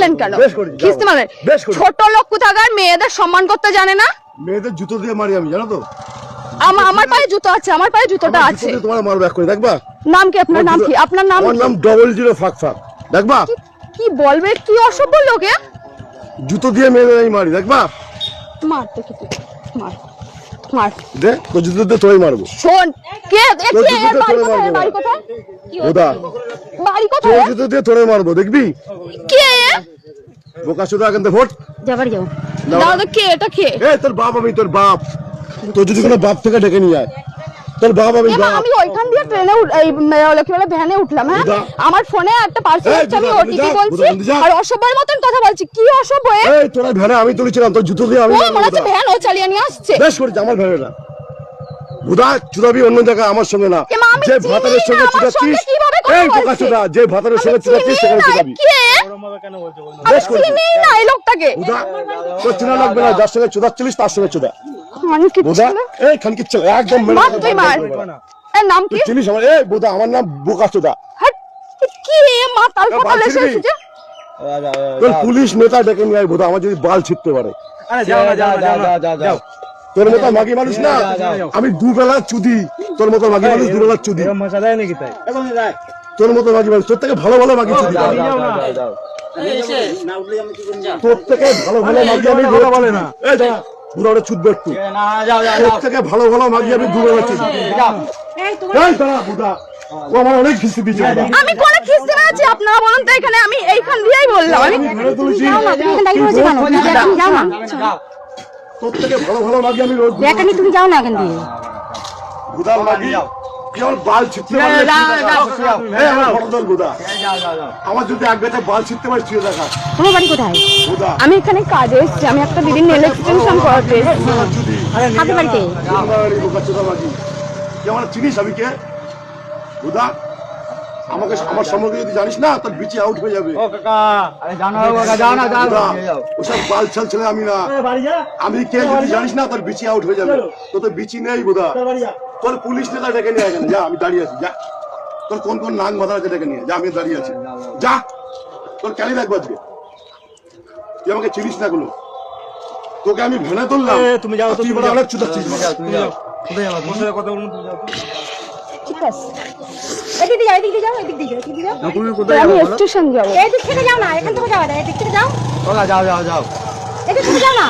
মারলেন কেন? খিস্তি মারলেন? ছোট লোক কোথাকার, মেয়েদের সম্মান করতে জানে না। মেয়েদের জুতো দিয়ে মারি আমি, জানো তো? আমার পায়ে জুতো আছে, আমার পায়ে জুতোটা আছে। তোমার মারবো এক করে, দেখবা? নাম কি আপনার? নাম কি আপনার? নাম আমার নাম 00 ফাক ফাক, দেখবা? কি বলবে? কি অসভ্য লোকে। জুতো দিয়ে মেয়েদের আমি মারি, দেখবা? মার দেখি তুই, মার মার দে, তো জুতো দিয়ে তোই মারবো। শোন, কে দেখি এর বাড়ি কোথায়? বাড়ি কোথায়? ওদা বাড়ি কোথায়? তোর জুতো দিয়ে তোরে মারবো, দেখবি? কে? বোকা শুধু এখন ভোট যাবার যাও। দাও তো, কে এটা? কে? এই তোর বাপ, আমি তোর বাপ। তোর যদি কোনো বাপ থেকে ডেকে নিয়ে আয়, তোর বাপ আমি বাপ। আমি ওইখান দিয়ে ট্রেনে এই কি বলে ভ্যানে উঠলাম। হ্যাঁ, আমার ফোনে একটা পার্সেল আসছে, আমি ওটিপি বলছি আর অসভ্যের মতন কথা বলছি। কি অসভ্য? এই তোর ভ্যানে আমি তুলেছিলাম, তোর জুতো দিয়ে আমি। ও মনে হচ্ছে ভ্যান ও চালিয়ে নিয়ে আসছে। বেশ করেছে আমার ভ্যানেটা। বুদা চুদাবি অন্য জায়গায়, আমার সঙ্গে না। যে ভাতারের সঙ্গে চুদাচ্ছিস, এই বোকা চুদা, যে ভাতারের সঙ্গে চুদাচ্ছিস সেখানে চুদাবি। বেশ করেছে। চিনি না এই লোকটাকে। বুদা তোর চেনা লাগবে না, যার সঙ্গে চুদাচ্ছিলিস তার সঙ্গে চুদা। মানে কি বুদা এই খানকি ছেলে একদম মার, তুই মার। এর নাম কি? চিনিস আমার? এই বুদা আমার নাম বোকা চুদা। কি মাতাল ফাতাল এসেছে যে? তোর পুলিশ নেতা ডেকে নিয়ে আয় বুদা, আমার যদি বাল ছিটতে পারে। আরে যাও না, যাও না, যাও। তোর মতো মাগি মানুষ না আমি, দুবেলা চুদি। তোর মতো মাগি মানুষ দুবেলা চুদি। এরকম মশা দেয় নাকি তাই? তোর মতো মাগি মানুষ, তোর থেকে ভালো ভালো মাগি চুদি। তোর থেকে ভালো ভালো মাগি আমি বলে না। এই যা বুড়া ওটা চুদবে একটু। তোর থেকে ভালো ভালো মাগি আমি দুবেলা চুদি। এই দাঁড়া বুদা, ও আমার অনেক খিস্তি দিয়েছে। আমি কোন খিস্তি মারছি? আপনারা বলুন তো। এখানে আমি এইখান দিয়েই বললাম। আমি ভেড়ে তুলেছি। যাও না। তোর থেকে ভালো ভালো মাগি আমি রোজ এখানে তুমি যাও না এখান দিয়ে। বুদার মাগি কেবল বাল ছিটতে পারলে এই আমার বড়দল বুদা। আমার যদি এক গাছে বাল ছিটতে পারি ছুঁয়ে দেখা। তোমার বাড়ি কোথায়? বুদা আমি এখানে কাজে এসেছি। আমি একটা দিদির নেল এক্সটেনশন করাতে এসেছি। আপনার বাড়িতে? আমার চিনিস আমি কে? বুদা আমাকে, আমার সম্পর্কে যদি জানিস না তোর বিচি আউট হয়ে যাবে। ও কাকা, আরে যাও না কাকা, যাও না, যাও। ওসব বাল ছাল ছেলে আমি না। আমি কে যদি জানিস না তোর বিচি আউট হয়ে যাবে। তোর তো বিচি নেই বুদা। তোর পুলিশ নেতা ডেকে নিয়ে এখানে যা, আমি দাঁড়িয়ে আছি। যা তোর কোন কোন নাক মাথা আছে ডেকে নিয়ে যা, আমি দাঁড়িয়ে আছি। যা তোর ক্যালি রাখবো আজকে। তুই আমাকে চিনিস না গুলো, তোকে আমি ভেনে তুললাম। তুমি যাও, তুই বলে অনেক চুদাচ্ছিস। তুমি যাও। কোথায় যাবা? তোমার সাথে কথা বলবো, তুমি যাও। ঠিক আছে, এদিক দিয়ে যাও, এদিক দিয়ে যাও, এদিক দিয়ে যাও, এদিক দিয়ে যাও। তুমি কোথায় আমি যাবা? স্টেশন যাবো। এদিক থেকে যাও না, এখান থেকে যাও না, এদিক থেকে যাও। যাও, যাও, যাও। এদিক থেকে যাও না।